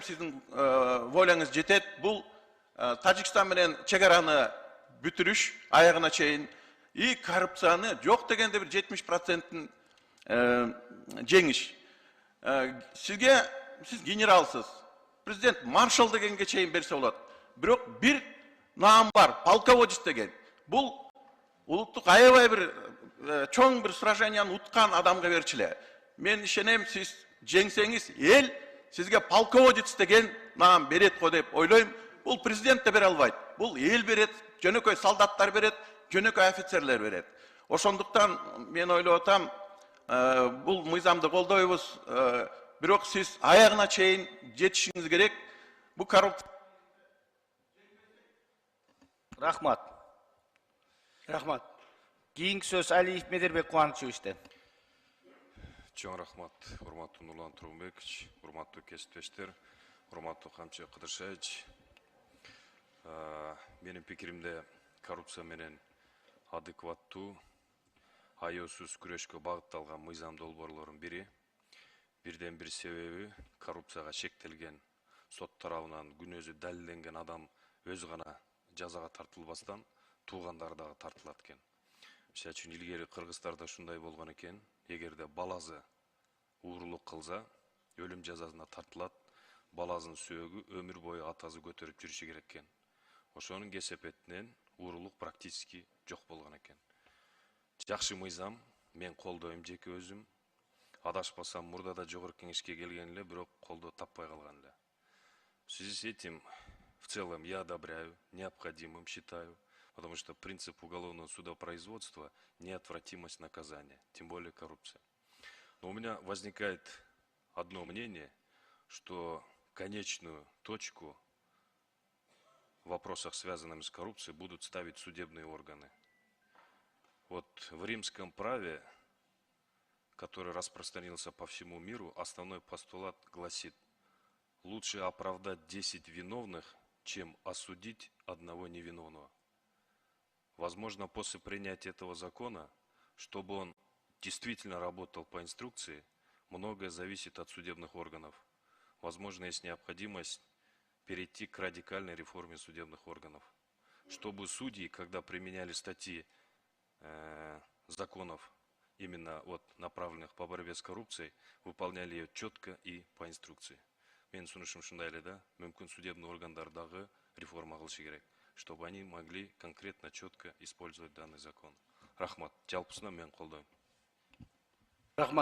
Sizin volyanız жетет. Бұл Тажикстан менен чегараны бүтүрүш аягына чейин и коррупцияны жок дегенде бир 70%-ын жеңиш. Сиз генералсыз. Президент маршал дегенге чейин берсе болот. Бирок бир наам бар, полководец деген. Бұл улуттук аябай бир чоң бир сраженияны уткан адамга берчиле. Мен ишенем, сиз жеңсеңиз, эл сизге полководец деген наам берет го деп ойлойм. Бұл президент де бере албайт. Бұл ел берет, жөнөкөй солдаттар берет, жөнөкөй офицерлер берет. Ошондуктан мен ойлоп атам, бұл мыйзамды колдойбуз, бирок сиз аягына чейин жетишиңиз керек. Бул коррупция. Рахмат. Рахмат. Кийинки сөз Алиев Медербек Кубанычевичтен. Чоң рахмат, урматтуу Нурлан Тургунбекович, урматтуу кесиптештер, урматтуу Камчы Кыдыршевич. Менин пикиримде коррупция менен адекваттуу, аяосуз күрөшкө багытталган мыйзам долбоорлордун бири. Бирден бир себеби коррупцияга шектелген, сот тарабынан күнөөсү далилденген адам өзү гана жазага тартылбастан туугандары дагы тартылат экен. Мисалы үчүн илгери Кыргызстарда ушундай болгон экен. Эгерде баласы уурулук кылса, өлүм жазасына тартылат, баласынын сөөгү өмүр бою атасы көтөрүп жүрүшү керек экен. Ошонун кесепетинен уурулук практически жок болгон экен. Жакшы мыйзам, мен колдойм жеке өзүм. Адашпасам, мурда да жогорку кеңешке келген эле, бирок колдоо таппай калган эле. В связи с этим, в целом, я одобряю, необходимым считаю, потому что принцип уголовного судопроизводства – неотвратимость наказания, тем более коррупция. Но у меня возникает одно мнение, что конечную точку в вопросах, связанных с коррупцией, будут ставить судебные органы. Вот в римском праве, который распространился по всему миру, основной постулат гласит: лучше оправдать 10 виновных, чем осудить одного невиновного. Возможно, после принятия этого закона, чтобы он действительно работал по инструкции, многое зависит от судебных органов. Возможно, есть необходимость перейти к радикальной реформе судебных органов, чтобы судьи, когда применяли статьи законов, именно вот направленных по борьбе с коррупцией, выполняли ее четко и по инструкции. Мен сунушым ушундай эле да, мүмкүн судебный органдардагы реформа кылышы керек, чтобы они могли конкретно, четко использовать данный закон. Рахмат. Жалпысынан мен колдойм. Рахмат.